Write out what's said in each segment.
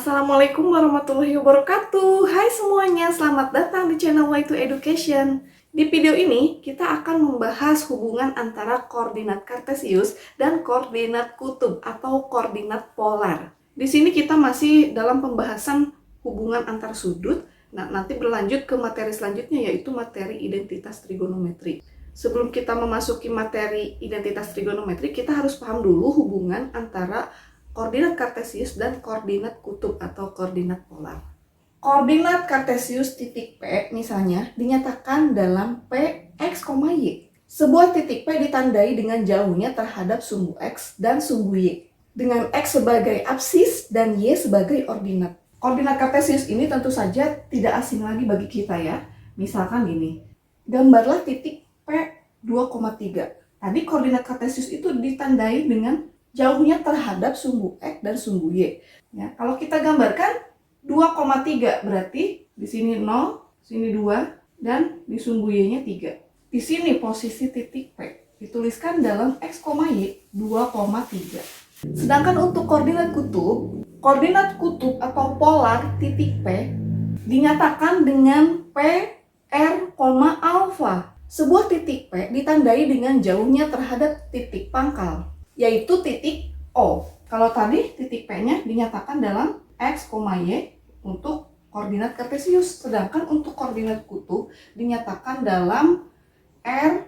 Assalamualaikum warahmatullahi wabarakatuh. Hai semuanya, selamat datang di channel Y2 Education. Di video ini, kita akan membahas hubungan antara koordinat kartesius dan koordinat kutub atau koordinat polar. Di sini kita masih dalam pembahasan hubungan antar sudut. Nah, nanti berlanjut ke materi selanjutnya, yaitu materi identitas trigonometri. Sebelum kita memasuki materi identitas trigonometri, kita harus paham dulu hubungan antara koordinat kartesius dan koordinat kutub atau koordinat polar. Koordinat kartesius titik P misalnya dinyatakan dalam P, X, Y. Sebuah titik P ditandai dengan jauhnya terhadap sumbu X dan sumbu Y, dengan X sebagai absis dan Y sebagai ordinat. Koordinat kartesius ini tentu saja tidak asing lagi bagi kita ya. Misalkan gini, gambarlah titik P 2,3. Tadi koordinat kartesius itu ditandai dengan jauhnya terhadap sumbu X dan sumbu Y. Ya, kalau kita gambarkan 2,3 berarti di sini 0, sini 2, dan di sumbu Y-nya 3. Di sini posisi titik P dituliskan dalam X, Y 2,3. Sedangkan untuk koordinat kutub atau polar titik P dinyatakan dengan P, R, alfa. Sebuah titik P ditandai dengan jauhnya terhadap titik pangkal, yaitu titik O. Kalau tadi titik P-nya dinyatakan dalam X, Y untuk koordinat kartesius. Sedangkan untuk koordinat kutub dinyatakan dalam R,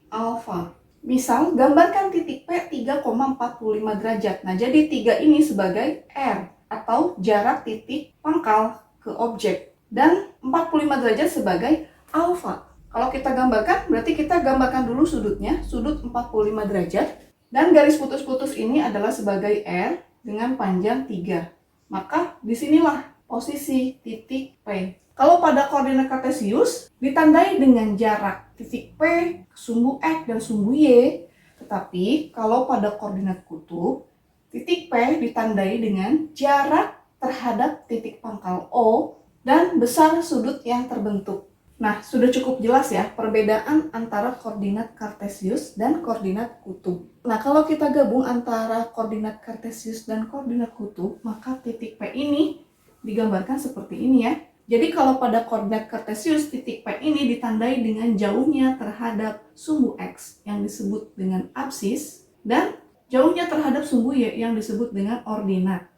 alfa. Misal, gambarkan titik P 3,45 derajat. Nah, jadi 3 ini sebagai R atau jarak titik pangkal ke objek. Dan 45 derajat sebagai alfa. Kalau kita gambarkan, berarti kita gambarkan dulu sudutnya, sudut 45 derajat. Dan garis putus-putus ini adalah sebagai R dengan panjang 3. Maka disinilah posisi titik P. Kalau pada koordinat kartesius ditandai dengan jarak titik P ke sumbu X dan sumbu Y. Tetapi kalau pada koordinat kutub, titik P ditandai dengan jarak terhadap titik pangkal O dan besar sudut yang terbentuk. Nah, sudah cukup jelas ya perbedaan antara koordinat kartesius dan koordinat kutub. Nah, kalau kita gabung antara koordinat kartesius dan koordinat kutub, maka titik P ini digambarkan seperti ini ya. Jadi kalau pada koordinat kartesius, titik P ini ditandai dengan jauhnya terhadap sumbu X yang disebut dengan absis dan jauhnya terhadap sumbu Y yang disebut dengan ordinat.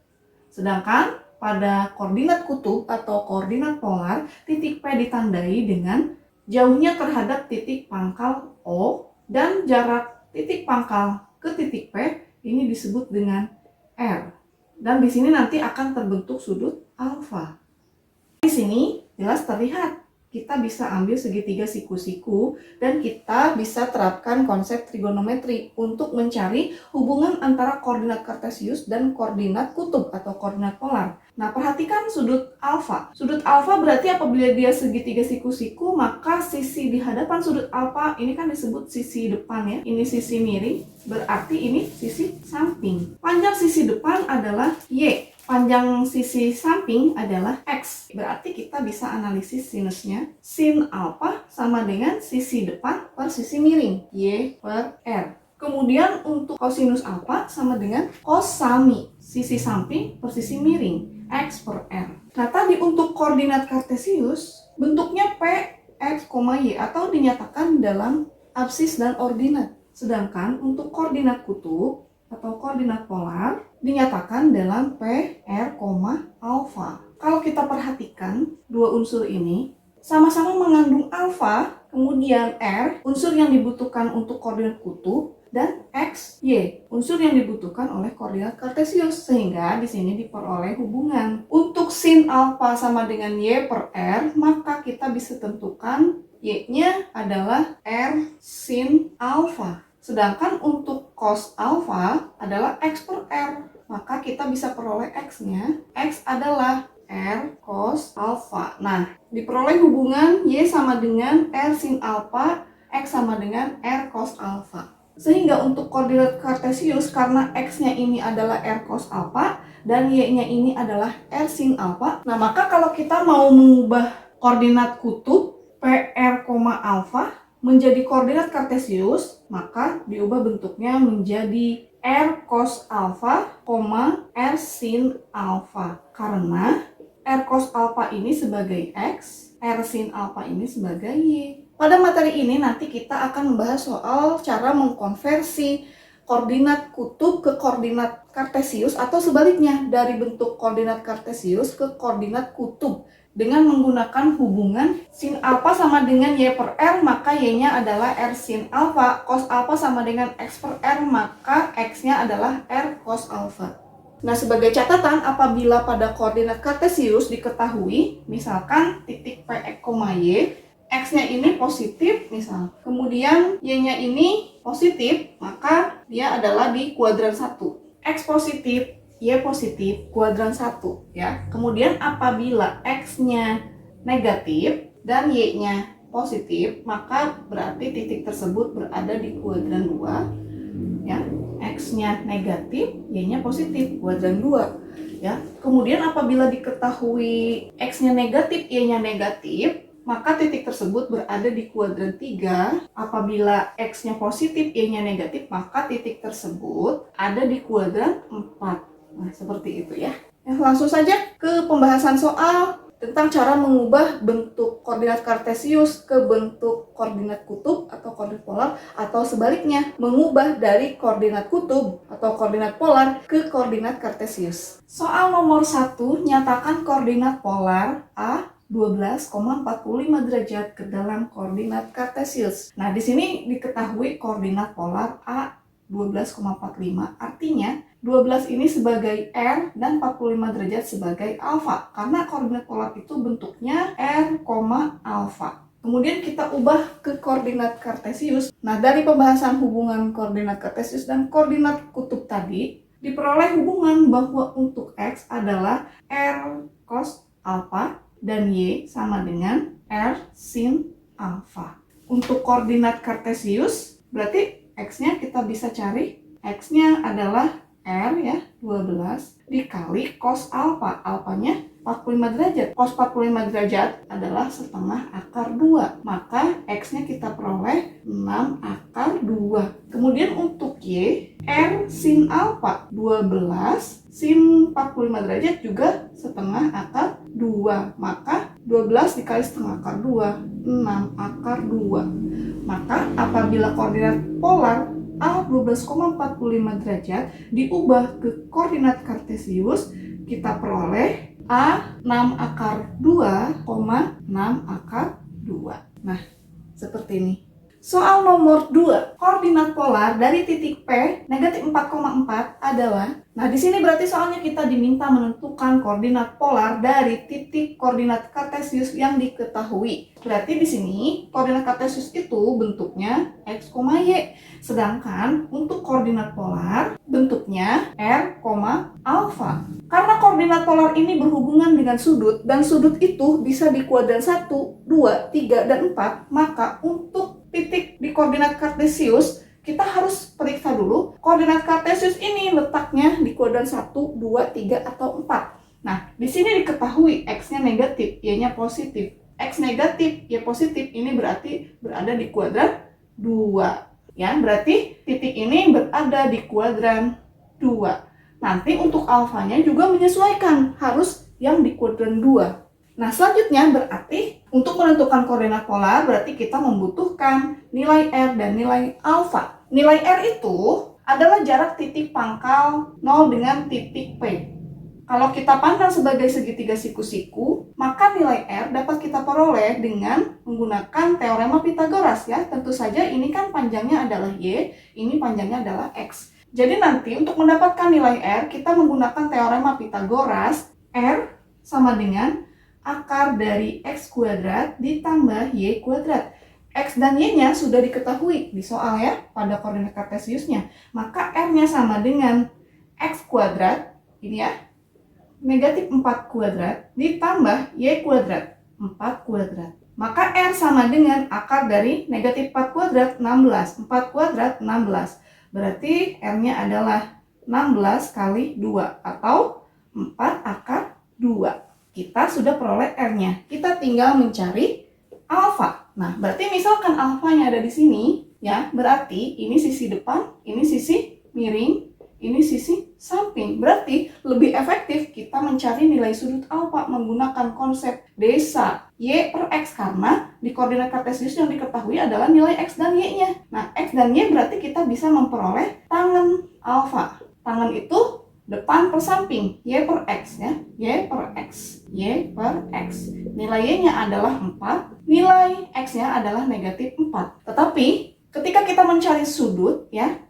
Sedangkan pada koordinat kutub atau koordinat polar, titik P ditandai dengan jauhnya terhadap titik pangkal O dan jarak titik pangkal ke titik P ini disebut dengan R. Dan di sini nanti akan terbentuk sudut alfa. Di sini jelas terlihat kita bisa ambil segitiga siku-siku dan kita bisa terapkan konsep trigonometri untuk mencari hubungan antara koordinat kartesius dan koordinat kutub atau koordinat polar. Nah, perhatikan sudut alfa. Sudut alfa berarti apabila dia segitiga siku-siku, maka sisi di hadapan sudut alfa ini kan disebut sisi depan ya. Ini sisi miring, berarti ini sisi samping. Panjang sisi depan adalah Y. Panjang sisi samping adalah X. Berarti kita bisa analisis sinusnya. Sin alfa sama dengan sisi depan per sisi miring, Y per R. Kemudian untuk kosinus alfa sama dengan cos sami, sisi samping per sisi miring, X per R. Nah, tadi untuk koordinat kartesius, bentuknya P, X, Y atau dinyatakan dalam absis dan ordinat. Sedangkan untuk koordinat kutub atau koordinat polar dinyatakan dalam P, R, alfa. Kalau kita perhatikan dua unsur ini sama-sama mengandung alfa, kemudian R, unsur yang dibutuhkan untuk koordinat kutub, dan X, Y, unsur yang dibutuhkan oleh koordinat kartesius, sehingga di sini diperoleh hubungan. Untuk sin alfa sama dengan Y per R, maka kita bisa tentukan Y-nya adalah R sin alfa. Sedangkan untuk cos alfa adalah X per R, maka kita bisa peroleh X-nya. X adalah R cos alfa. Nah, diperoleh hubungan Y sama dengan R sin alfa, X sama dengan R cos alfa. Sehingga untuk koordinat kartesius, karena X-nya ini adalah R cos alfa dan Y-nya ini adalah R sin alfa. Nah, maka kalau kita mau mengubah koordinat kutub PR, alfa menjadi koordinat kartesius, maka diubah bentuknya menjadi R cos alpha, R sin alpha. Karena R cos alpha ini sebagai X, R sin alpha ini sebagai Y. Pada materi ini nanti kita akan membahas soal cara mengkonversi koordinat kutub ke koordinat kartesius atau sebaliknya dari bentuk koordinat kartesius ke koordinat kutub dengan menggunakan hubungan sin alpha sama dengan Y per R, maka Y-nya adalah R sin alpha, cos alpha sama dengan X per R, maka X-nya adalah R cos alpha. Nah, sebagai catatan, apabila pada koordinat kartesius diketahui, misalkan titik P, Y, X-nya ini positif, misal, kemudian Y-nya ini positif, maka dia adalah di kuadran 1. X positif, Y positif, kuadran 1, ya. Kemudian apabila X-nya negatif dan Y-nya positif, maka berarti titik tersebut berada di kuadran 2, ya. X-nya negatif, Y-nya positif, kuadran 2, ya. Kemudian apabila diketahui X-nya negatif, Y-nya negatif, maka titik tersebut berada di kuadran 3. Apabila X-nya positif, Y-nya negatif, maka titik tersebut ada di kuadran 4. Nah, seperti itu ya. Langsung saja ke pembahasan soal tentang cara mengubah bentuk koordinat kartesius ke bentuk koordinat kutub atau koordinat polar, atau sebaliknya, mengubah dari koordinat kutub atau koordinat polar ke koordinat kartesius. Soal nomor 1, nyatakan koordinat polar A 12,45 derajat ke dalam koordinat kartesius. Nah, di sini diketahui koordinat polar A 12,45, artinya 12 ini sebagai R dan 45 derajat sebagai alfa, karena koordinat polar itu bentuknya R, alfa. Kemudian kita ubah ke koordinat kartesius. Nah, dari pembahasan hubungan koordinat kartesius dan koordinat kutub tadi, diperoleh hubungan bahwa untuk X adalah R cos alpha dan Y sama dengan R sin alpha. Untuk koordinat kartesius, berarti X-nya kita bisa cari, X-nya adalah R ya, 12 dikali cos alpha, alfanya 45 derajat. Cos 45 derajat adalah setengah akar 2, maka X-nya kita peroleh 6 akar 2. Kemudian untuk Y, R sin alpha 12 sin 45 derajat juga setengah akar 2, maka 12 dikali setengah akar 2, 6 akar 2. Maka apabila koordinat polar A 12,45 derajat diubah ke koordinat kartesius, kita peroleh A 6 akar 2, 6 akar 2. Nah, seperti ini. Soal nomor 2, koordinat polar dari titik P negatif 4,4 adalah, nah di sini berarti soalnya kita diminta menentukan koordinat polar dari titik koordinat kartesius yang diketahui. Berarti di sini koordinat kartesius itu bentuknya X, Y, sedangkan untuk koordinat polar bentuknya R, alpha. Karena koordinat polar ini berhubungan dengan sudut, dan sudut itu bisa di kuadran 1, 2, 3, dan 4, maka untuk titik di koordinat kartesius, kita harus periksa dulu koordinat kartesius ini letaknya di kuadran 1, 2, 3, atau 4. Nah, di sini diketahui X-nya negatif, Y-nya positif. X negatif, Y positif, ini berarti berada di kuadran 2. Ya, berarti titik ini berada di kuadran 2. Nanti untuk alfanya juga menyesuaikan, harus yang di kuadran 2. Nah, selanjutnya berarti untuk menentukan koordinat polar berarti kita membutuhkan nilai R dan nilai alfa. Nilai R itu adalah jarak titik pangkal 0 dengan titik P. Kalau kita pandang sebagai segitiga siku-siku, maka nilai R dapat kita peroleh dengan menggunakan teorema Pythagoras ya. Tentu saja ini kan panjangnya adalah Y, ini panjangnya adalah X. Jadi nanti untuk mendapatkan nilai R, kita menggunakan teorema Pythagoras. R sama dengan akar dari X kuadrat ditambah Y kuadrat. X dan Y-nya sudah diketahui di soal ya, pada koordinat kartesiusnya. Maka R-nya sama dengan X kuadrat, ini ya, negatif 4 kuadrat ditambah Y kuadrat, 4 kuadrat. Maka R sama dengan akar dari negatif 4 kuadrat, 16. 4 kuadrat, 16. Berarti R-nya adalah 16 kali 2 atau 4 akar 2. Kita sudah peroleh R-nya. Kita tinggal mencari alfa. Nah, berarti misalkan alfanya ada di sini, ya, berarti ini sisi depan, ini sisi miring, ini sisi samping. Berarti lebih efektif kita mencari nilai sudut alfa menggunakan konsep desa Y per X, karena di koordinat kartesius yang diketahui adalah nilai X dan Y-nya. Nah, X dan Y berarti kita bisa memperoleh tangen alfa. Tangen itu depan per samping, Y per X ya, Y per X, Y per X. Nilai Y-nya adalah 4, nilai X-nya adalah negatif 4. Tetapi ketika kita mencari sudut ya,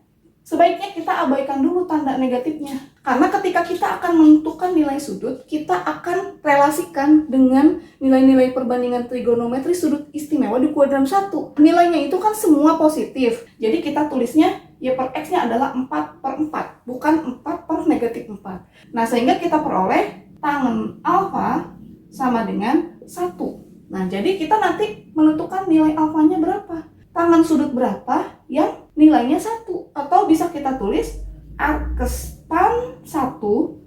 sebaiknya kita abaikan dulu tanda negatifnya. Karena ketika kita akan menentukan nilai sudut, kita akan relasikan dengan nilai-nilai perbandingan trigonometri sudut istimewa di kuadran 1. Nilainya itu kan semua positif. Jadi kita tulisnya Y per X-nya adalah 4 per 4, bukan 4 per negatif 4. Nah, sehingga kita peroleh tangen alfa sama dengan 1. Nah, jadi kita nanti menentukan nilai alfanya berapa. Tangen sudut berapa yang nilainya 1. Atau bisa kita tulis arkestan 1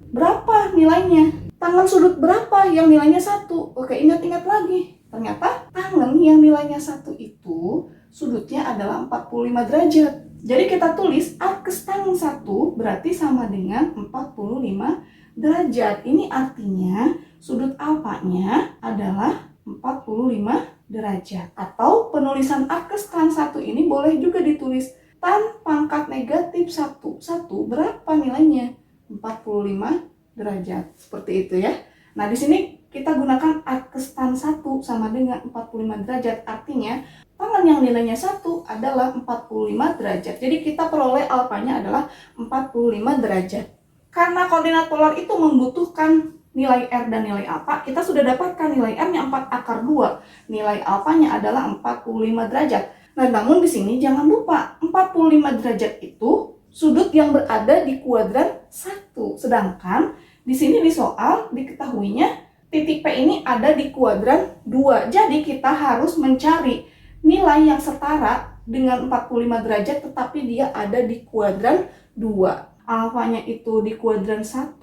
berapa nilainya. Tangen sudut berapa yang nilainya 1. Oke, ingat-ingat lagi. Ternyata tangen yang nilainya 1 itu sudutnya adalah 45 derajat. Jadi kita tulis arkestan 1 berarti sama dengan 45 derajat. Ini artinya sudut alfanya adalah 45 derajat. Atau penulisan arkestan 1 ini boleh juga ditulis tan pangkat negatif 1. 1 berapa nilainya? 45 derajat. Seperti itu ya. Nah, di sini kita gunakan arkestan 1 sama dengan 45 derajat. Artinya tangen yang nilainya 1 adalah 45 derajat. Jadi kita peroleh alfanya adalah 45 derajat. Karena koordinat polar itu membutuhkan nilai R dan nilai alfa, kita sudah dapatkan nilai R-nya 4 akar 2. Nilai alfanya adalah 45 derajat. Nah, namun di sini jangan lupa 45 derajat itu sudut yang berada di kuadran 1. Sedangkan di sini di soal diketahuinya titik P ini ada di kuadran 2. Jadi kita harus mencari nilai yang setara dengan 45 derajat tetapi dia ada di kuadran 2. Alfanya itu di kuadran 1,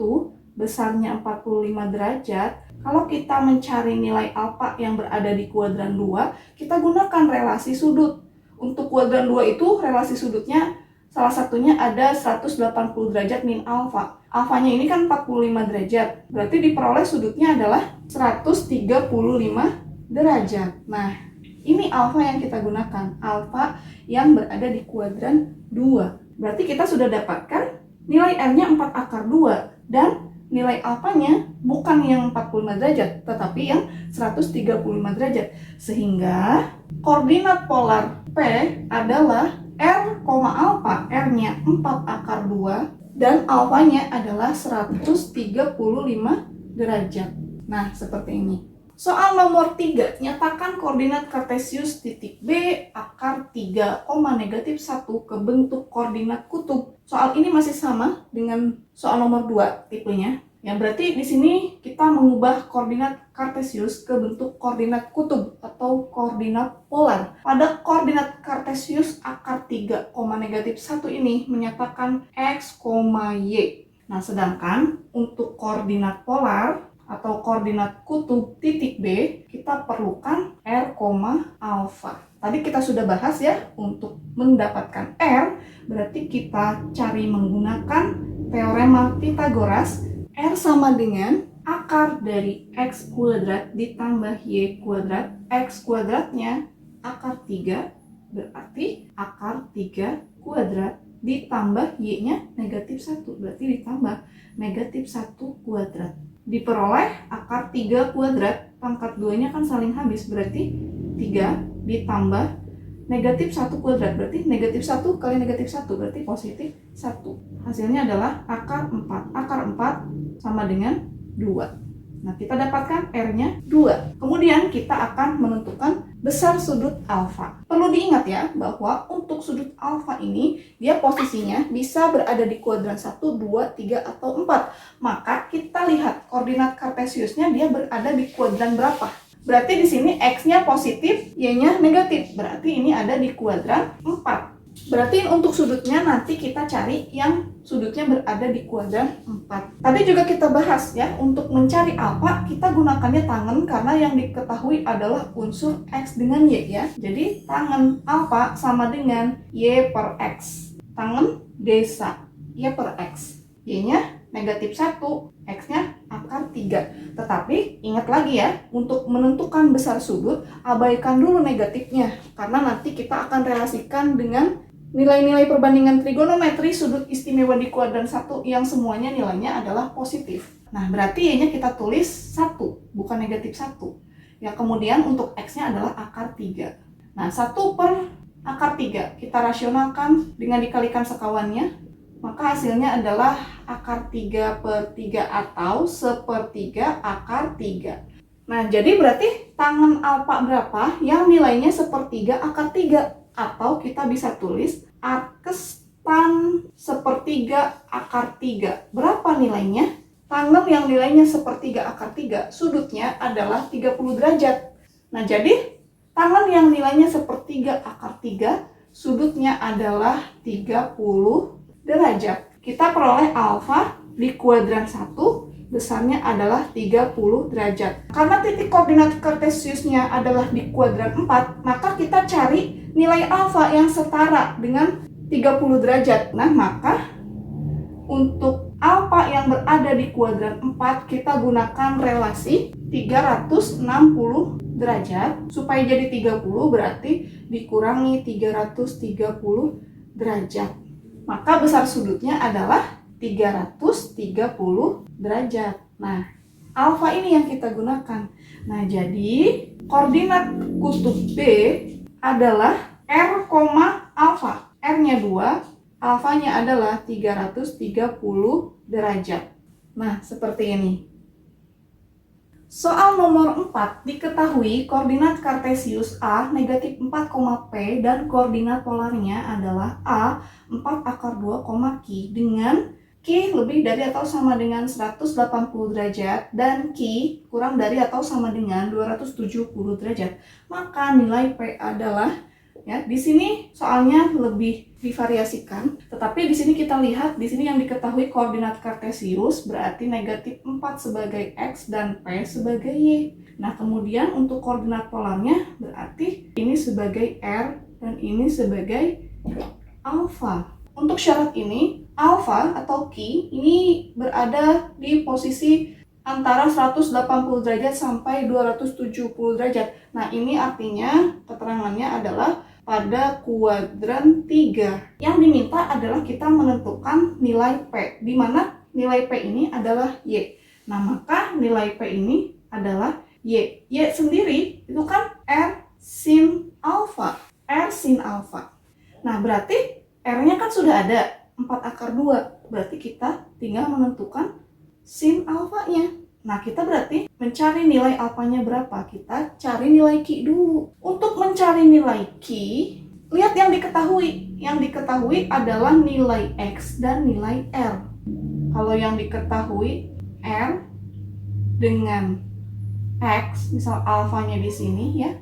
besarnya 45 derajat. Kalau kita mencari nilai alfa yang berada di kuadran 2, kita gunakan relasi sudut. Untuk kuadran 2 itu relasi sudutnya salah satunya ada 180 derajat min alfa. Alfanya ini kan 45 derajat. Berarti diperoleh sudutnya adalah 135 derajat. Nah, ini alfa yang kita gunakan. Alfa yang berada di kuadran 2. Berarti kita sudah dapatkan nilai R-nya 4 akar 2. Dan nilai alfanya bukan yang 45 derajat, tetapi yang 135 derajat. Sehingga koordinat polar P adalah R, alfa, R-nya 4 akar 2, dan alfanya adalah 135 derajat. Nah, seperti ini. Soal nomor 3, nyatakan koordinat kartesius titik B akar 3, negatif 1 ke bentuk koordinat kutub. Soal ini masih sama dengan soal nomor 2 tipenya. Ya, berarti di sini kita mengubah koordinat kartesius ke bentuk koordinat kutub atau koordinat polar. Pada koordinat kartesius akar 3, negatif 1 ini menyatakan X, Y. Nah, sedangkan untuk koordinat polar atau koordinat kutub titik B, kita perlukan R, alfa. Tadi kita sudah bahas ya, untuk mendapatkan R, berarti kita cari menggunakan teorema Pythagoras. R sama dengan akar dari X kuadrat ditambah Y kuadrat. X kuadratnya akar 3, berarti akar 3 kuadrat ditambah Y-nya negatif 1, berarti ditambah negatif 1 kuadrat. Diperoleh akar 3 kuadrat, pangkat 2-nya kan saling habis, berarti 3 ditambah negatif 1 kuadrat, berarti negatif 1 kali negatif 1, berarti positif 1. Hasilnya adalah akar 4. Akar 4 sama dengan 2. Nah, kita dapatkan R-nya 2. Kemudian kita akan menentukan besar sudut alfa. Perlu diingat ya, bahwa untuk sudut alfa ini, dia posisinya bisa berada di kuadran 1, 2, 3, atau 4. Maka kita lihat koordinat kartesiusnya dia berada di kuadran berapa. Berarti di sini X-nya positif, Y-nya negatif. Berarti ini ada di kuadran 4. Berarti untuk sudutnya nanti kita cari yang sudutnya berada di kuadran 4. Tadi juga kita bahas ya, untuk mencari alfa kita gunakannya tangen karena yang diketahui adalah unsur X dengan Y ya. Jadi tangen alfa sama dengan Y per X. Tangen desa Y per X. Y-nya negatif 1, X-nya akar 3. Tetapi ingat lagi ya, untuk menentukan besar sudut, abaikan dulu negatifnya. Karena nanti kita akan relasikan dengan nilai-nilai perbandingan trigonometri sudut istimewa di kuadran 1 yang semuanya nilainya adalah positif. Nah, berarti Y-nya kita tulis 1, bukan negatif 1. Ya, kemudian untuk X-nya adalah akar 3. Nah, 1 per akar 3 kita rasionalkan dengan dikalikan sekawannya, maka hasilnya adalah akar 3 per 3 atau 1/3 akar 3. Nah, jadi berarti tangen alfa berapa yang nilainya 1/3 akar 3? Atau kita bisa tulis arkes tan 1/3 akar 3. Berapa nilainya? Tangen yang nilainya 1/3 akar 3, sudutnya adalah 30 derajat. Nah, jadi tangen yang nilainya 1/3 akar 3, sudutnya adalah 30 derajat. Kita peroleh alfa di kuadran 1 besarnya adalah 30 derajat. Karena titik koordinat kartesiusnya adalah di kuadran 4, maka kita cari nilai alfa yang setara dengan 30 derajat. Nah, maka untuk alfa yang berada di kuadran 4, kita gunakan relasi 360 derajat. Supaya jadi 30 berarti dikurangi 330 derajat. Maka besar sudutnya adalah 330 derajat. Nah, alfa ini yang kita gunakan. Nah, jadi koordinat kutub B adalah R, alfa. R-nya 2, alfanya adalah 330 derajat. Nah, seperti ini. Soal nomor 4, diketahui koordinat kartesius A negatif 4, P dan koordinat polarnya adalah A 4 akar 2, Q dengan Q lebih dari atau sama dengan 180 derajat dan Q kurang dari atau sama dengan 270 derajat. Maka nilai P adalah, ya, di sini soalnya lebih divariasikan, tetapi di sini kita lihat di sini yang diketahui koordinat kartesius berarti negatif 4 sebagai X dan P sebagai Y. Nah, kemudian untuk koordinat polarnya berarti ini sebagai R dan ini sebagai alfa. Untuk syarat ini, alfa atau Q ini berada di posisi antara 180 derajat sampai 270 derajat. Nah, ini artinya keterangannya adalah pada kuadran 3. Yang diminta adalah kita menentukan nilai P, di mana nilai P ini adalah Y. Nah, maka nilai P ini adalah Y. Y sendiri itu kan R sin alfa. R sin alfa. Nah, berarti R-nya kan sudah ada 4 akar 2. Berarti kita tinggal menentukan sin alfanya. Nah, kita berarti mencari nilai alfanya berapa? Kita cari nilai Q dulu. Untuk mencari nilai Q, lihat yang diketahui. Yang diketahui adalah nilai X dan nilai R. Kalau yang diketahui R dengan X, misal alfanya di sini ya.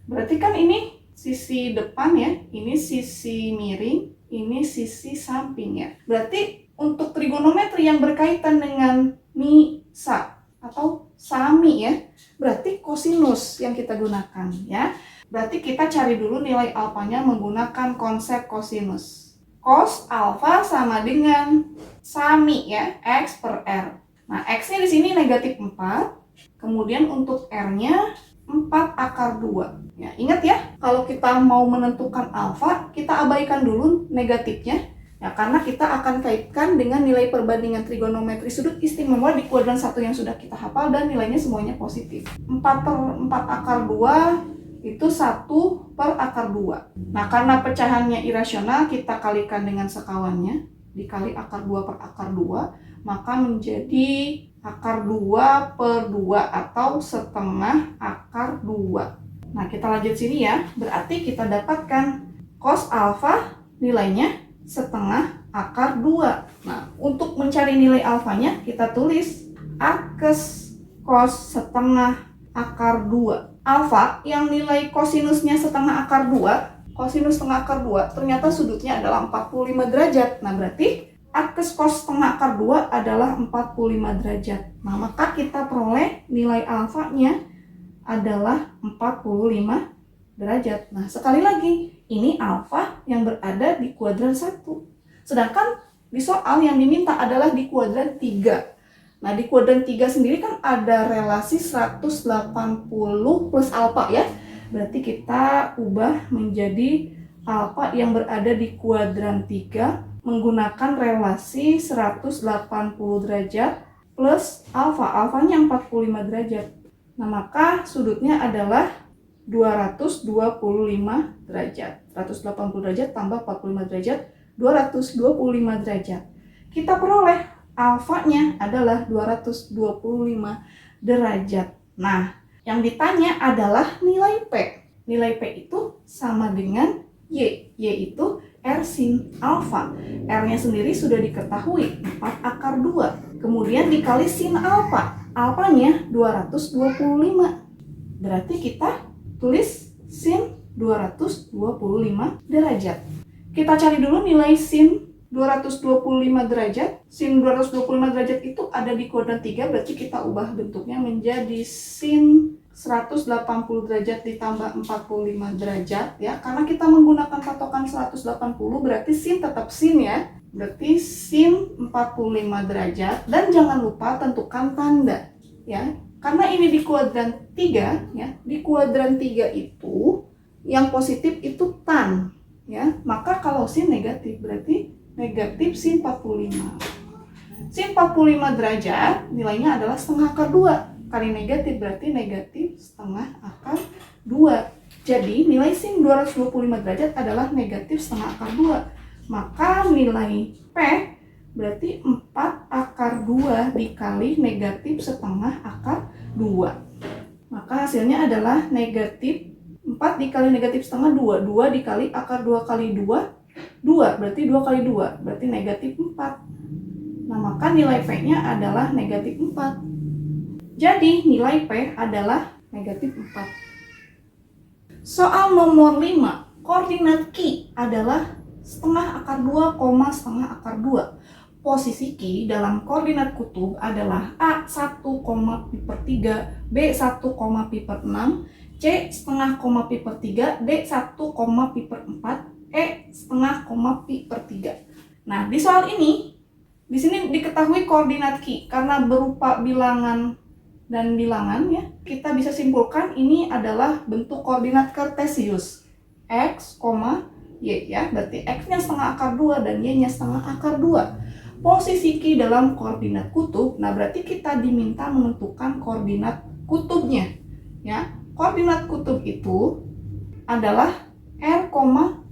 Berarti kan ini sisi depan ya, ini sisi miring, ini sisi samping ya. Berarti untuk trigonometri yang berkaitan dengan misa atau sami ya, berarti kosinus yang kita gunakan ya. Berarti kita cari dulu nilai alfanya menggunakan konsep kosinus. Cos alfa sama dengan sami ya, X per R. Nah, X-nya di sini negatif 4. Kemudian untuk R-nya 4 akar 2. Ya, ingat ya, kalau kita mau menentukan alfa, kita abaikan dulu negatifnya. Ya, karena kita akan kaitkan dengan nilai perbandingan trigonometri sudut istimewa di kuadran 1 yang sudah kita hafal dan nilainya semuanya positif. 4 per 4 akar 2 itu 1 per akar 2. Nah, karena pecahannya irasional, kita kalikan dengan sekawannya. Dikali akar 2 per akar 2, maka menjadi akar 2 per 2 atau setengah akar 2. Nah, kita lanjut sini ya. Berarti kita dapatkan cos alfa nilainya setengah akar 2. Nah, untuk mencari nilai alfanya, kita tulis arkes cos setengah akar 2. Alfa yang nilai kosinusnya setengah akar 2, kosinus setengah akar 2, ternyata sudutnya adalah 45 derajat. Nah, berarti atas cos setengah akar 2 adalah 45 derajat. Nah, maka kita peroleh nilai alfanya adalah 45 derajat. Nah, sekali lagi, ini alfa yang berada di kuadran 1. Sedangkan di soal yang diminta adalah di kuadran 3. Nah, di kuadran 3 sendiri kan ada relasi 180 plus alfa ya. Berarti kita ubah menjadi alfa yang berada di kuadran 3 menggunakan relasi 180 derajat plus alfa. Alfanya 45 derajat. Nah, maka sudutnya adalah 225 derajat. 180 derajat tambah 45 derajat, 225 derajat. Kita peroleh alfanya adalah 225 derajat. Nah, yang ditanya adalah nilai P. Nilai P itu sama dengan Y. Y itu R sin alfa. R-nya sendiri sudah diketahui, 4 akar 2. Kemudian dikali sin alfa. Alfanya 225. Berarti kita tulis sin 225 derajat. Kita cari dulu nilai sin 225 derajat. Sin 225 derajat itu ada di kuadran 3, berarti kita ubah bentuknya menjadi sin 180 derajat ditambah 45 derajat ya. Karena kita menggunakan patokan 180 berarti sin tetap sin ya. Berarti sin 45 derajat dan jangan lupa tentukan tanda ya. Karena ini di kuadran 3 ya. Di kuadran 3 itu yang positif itu tan ya. Maka kalau sin negatif berarti negatif sin 45. Sin 45 derajat nilainya adalah setengah akar 2. Kali negatif berarti negatif setengah akar 2. Jadi nilai sin 225 derajat adalah negatif setengah akar 2. Maka nilai P berarti 4 akar 2 dikali negatif setengah akar 2. Maka hasilnya adalah negatif 4 dikali negatif setengah 2. 2 dikali akar 2 kali 2. 2, berarti 2 kali 2, berarti negatif 4. Nah, maka nilai P-nya adalah negatif 4. Jadi, nilai P adalah negatif 4. Soal nomor 5, koordinat Q adalah setengah akar 2, setengah akar 2. Posisi Q dalam koordinat kutub adalah A1, pi per 3, B1, pi per 6, C setengah, pi per 3, D1, pi per 4, E setengah, pi per 3. Nah, di soal ini, di sini diketahui koordinat Q karena berupa bilangan dan bilangan ya. Kita bisa simpulkan ini adalah bentuk koordinat kartesius. X, Y ya. Berarti X-nya setengah akar 2 dan Y-nya setengah akar 2. Posisi Q dalam koordinat kutub. Nah, berarti kita diminta menentukan koordinat kutubnya ya. Koordinat kutub itu adalah R,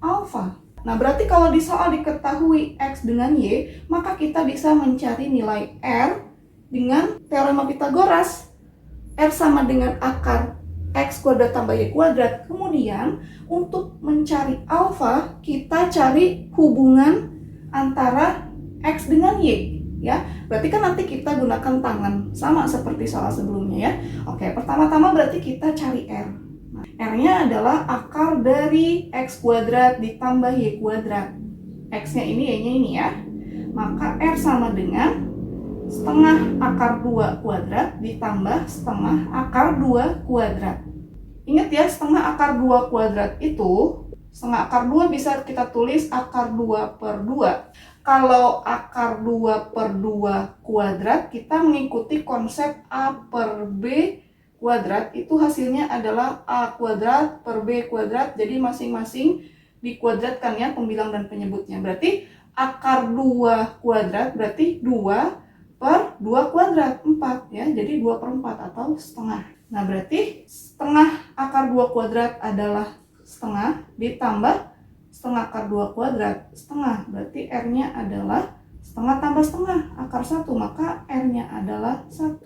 alfa. Nah, berarti kalau di soal diketahui X dengan Y, maka kita bisa mencari nilai R dengan teorema Pitagoras. R sama dengan akar X kuadrat tambah Y kuadrat. Kemudian, untuk mencari alfa, kita cari hubungan antara X dengan Y. Ya, berarti kan nanti kita gunakan tangan, sama seperti soal sebelumnya ya. Oke, pertama-tama berarti kita cari R. R-nya adalah akar dari X kuadrat ditambah Y kuadrat. X-nya ini, Y-nya ini ya. Maka R sama dengan setengah akar 2 kuadrat ditambah setengah akar 2 kuadrat. Ingat ya, setengah akar 2 kuadrat itu, setengah akar 2 bisa kita tulis akar 2 per 2. Kalau akar 2 per 2 kuadrat, kita mengikuti konsep A per B kuadrat, itu hasilnya adalah A kuadrat per B kuadrat, jadi masing-masing dikuadratkan ya pembilang dan penyebutnya. Berarti akar 2 kuadrat berarti 2 per 2 kuadrat, 4 ya, jadi 2 per 4 atau setengah. Nah, berarti setengah akar 2 kuadrat adalah setengah ditambah setengah akar 2 kuadrat, setengah, berarti R-nya adalah setengah tambah setengah, akar 1, maka R-nya adalah 1.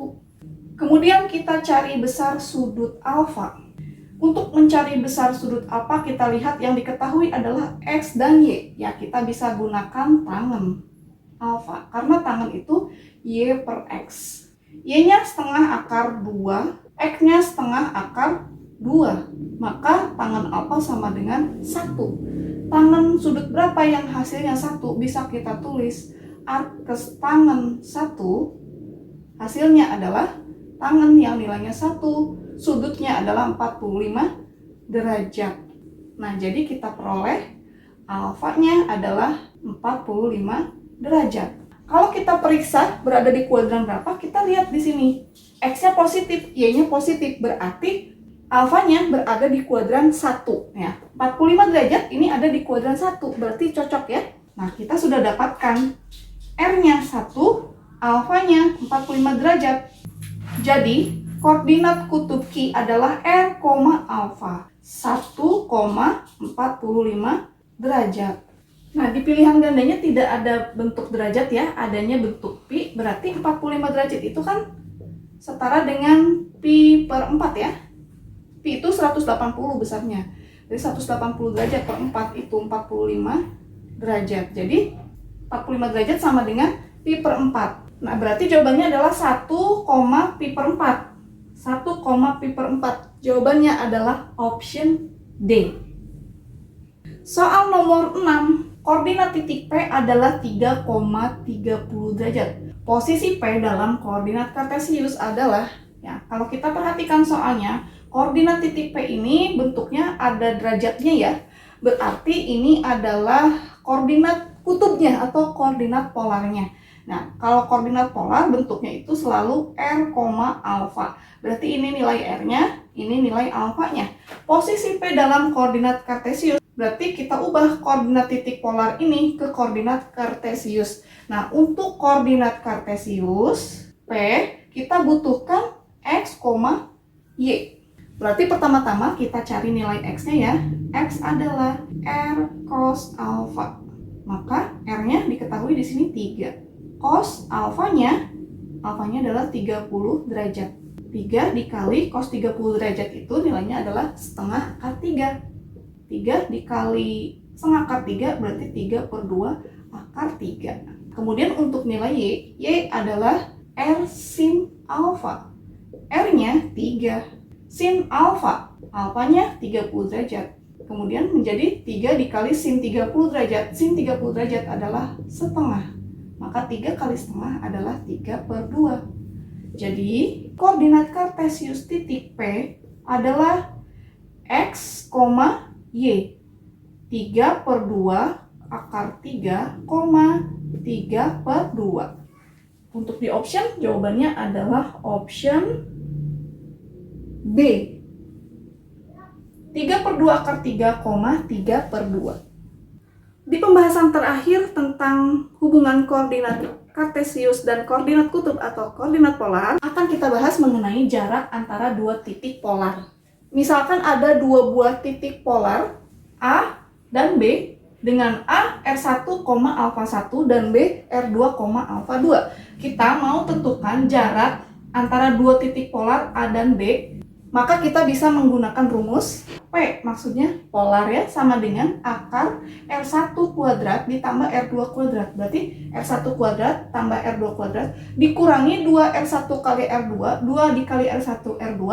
Kemudian kita cari besar sudut alfa. Untuk mencari besar sudut alfa, kita lihat yang diketahui adalah X dan Y. Ya, kita bisa gunakan tangen alfa, karena tangen itu Y per X. Y-nya setengah akar 2, X-nya setengah akar 2. Maka tangen alfa sama dengan 1. Tangen sudut berapa yang hasilnya 1 bisa kita tulis arkes tangen 1 hasilnya adalah tangen yang nilainya 1, sudutnya adalah 45 derajat. Nah, jadi kita peroleh alfanya adalah 45 derajat. Kalau kita periksa berada di kuadran berapa, kita lihat di sini. X-nya positif, Y-nya positif, berarti alfanya berada di kuadran 1. Ya, 45 derajat ini ada di kuadran 1, berarti cocok ya. Nah, kita sudah dapatkan R-nya 1, alfanya 45 derajat. Jadi, koordinat kutub Q adalah R, alfa 1,45 derajat. Nah, di pilihan gandanya tidak ada bentuk derajat ya, adanya bentuk pi, berarti 45 derajat itu kan setara dengan pi per 4 ya. Pi itu 180 besarnya. Jadi 180 derajat per 4 itu 45 derajat. Jadi 45 derajat sama dengan pi per 4. Nah, berarti jawabannya adalah 1, pi per 4. 1, pi per 4. Jawabannya adalah option D. Soal nomor 6, koordinat titik P adalah 3,30 derajat. Posisi P dalam koordinat kartesius adalah, ya, kalau kita perhatikan soalnya, koordinat titik P ini bentuknya ada derajatnya ya. Berarti ini adalah koordinat kutubnya atau koordinat polarnya. Nah, kalau koordinat polar bentuknya itu selalu R, alfa. Berarti ini nilai R-nya, ini nilai alfanya. Posisi P dalam koordinat kartesius, berarti kita ubah koordinat titik polar ini ke koordinat kartesius. Nah, untuk koordinat kartesius P, kita butuhkan X, Y. Berarti pertama-tama kita cari nilai X-nya ya. X adalah R cos alfa. Maka R-nya diketahui di sini 3. Cos alfanya adalah 30 derajat. 3 dikali cos 30 derajat itu nilainya adalah setengah akar 3. 3 dikali setengah akar 3 berarti 3 per 2 akar 3. Kemudian untuk nilai Y adalah R sin alfa. R-nya 3. Sin alfa, alfanya 30 derajat. Kemudian menjadi 3 dikali sin 30 derajat. Sin 30 derajat adalah setengah. Maka 3 kali setengah adalah 3 per 2. Jadi, koordinat kartesius titik P adalah X, Y. 3 per 2 akar 3, 3 per 2. Untuk di option, jawabannya adalah option B. 3 per 2 akar 3, 3 per 2. Di pembahasan terakhir tentang hubungan koordinat kartesius dan koordinat kutub atau koordinat polar, akan kita bahas mengenai jarak antara dua titik polar. Misalkan ada dua buah titik polar, A dan B, dengan A R1, alfa 1 dan B R2, alfa 2. Kita mau tentukan jarak antara dua titik polar A dan B, maka kita bisa menggunakan rumus P, maksudnya polar ya, sama dengan akar R1 kuadrat ditambah R2 kuadrat. Berarti R1 kuadrat tambah R2 kuadrat dikurangi 2R1 kali R2, 2 dikali R1 R2,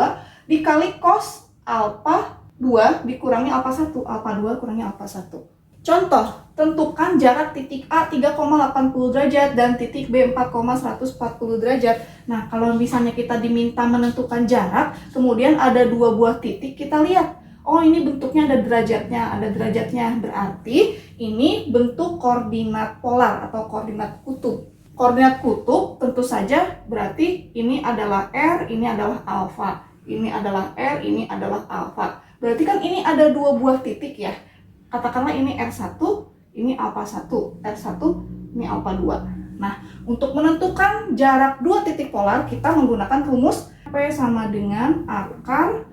dikali cos alfa 2 dikurangi alfa 1, alfa 2 kurangi alfa 1. Contoh, tentukan jarak titik A 3,80 derajat dan titik B 4,140 derajat. Nah, kalau misalnya kita diminta menentukan jarak, kemudian ada dua buah titik, kita lihat, oh ini bentuknya ada derajatnya, berarti ini bentuk koordinat polar atau koordinat kutub. Koordinat kutub tentu saja berarti ini adalah R, ini adalah alfa, ini adalah R, ini adalah alfa. Berarti kan ini ada dua buah titik ya. Katakanlah ini R1, ini alfa 1, R1, ini alfa 2. Nah, untuk menentukan jarak dua titik polar, kita menggunakan rumus P sama dengan akar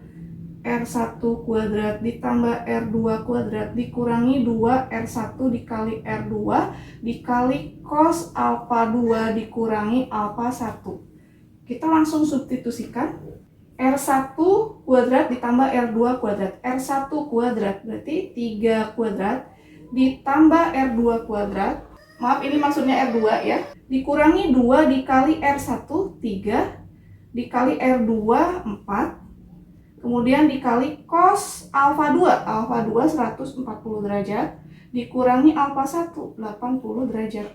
R1 kuadrat ditambah R2 kuadrat dikurangi 2R1 dikali R2 dikali cos alfa 2 dikurangi alfa 1. Kita langsung substitusikan. R1 kuadrat ditambah R2 kuadrat. R1 kuadrat berarti 3 kuadrat ditambah R2 kuadrat. Maaf, ini maksudnya R2 ya. Dikurangi 2 dikali R1 3 dikali R2 4. Kemudian dikali cos alfa 2. Alfa 2 140 derajat. Dikurangi alfa 1 80 derajat.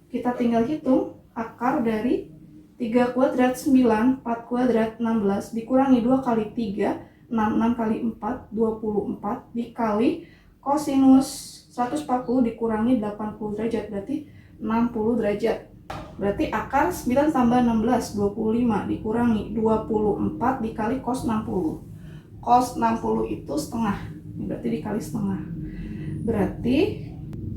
Kita tinggal hitung akar dari 3 kuadrat 9, 4 kuadrat 16. Dikurangi 2 kali 3, 6 kali 4, 24. Dikali kosinus 140 dikurangi 80 derajat. Berarti 60 derajat. Berarti akar 9 tambah 16, 25 dikurangi 24 dikali cos 60. Cos 60 itu setengah, berarti dikali setengah. Berarti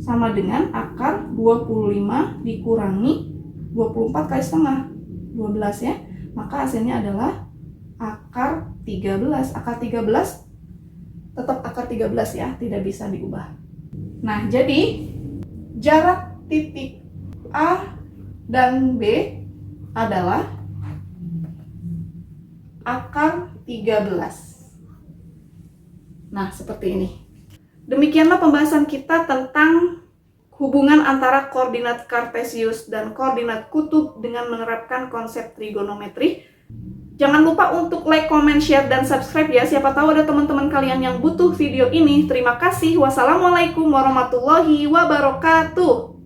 sama dengan akar 25 dikurangi 24 kali setengah, 12 ya. Maka hasilnya adalah akar 13. Akar 13 tetap akar 13 ya, tidak bisa diubah. Nah, jadi jarak titik A dan B adalah akar 13. Nah, seperti ini. Demikianlah pembahasan kita tentang hubungan antara koordinat kartesius dan koordinat kutub dengan menerapkan konsep trigonometri. Jangan lupa untuk like, comment, share, dan subscribe ya. Siapa tahu ada teman-teman kalian yang butuh video ini. Terima kasih. Wassalamualaikum warahmatullahi wabarakatuh.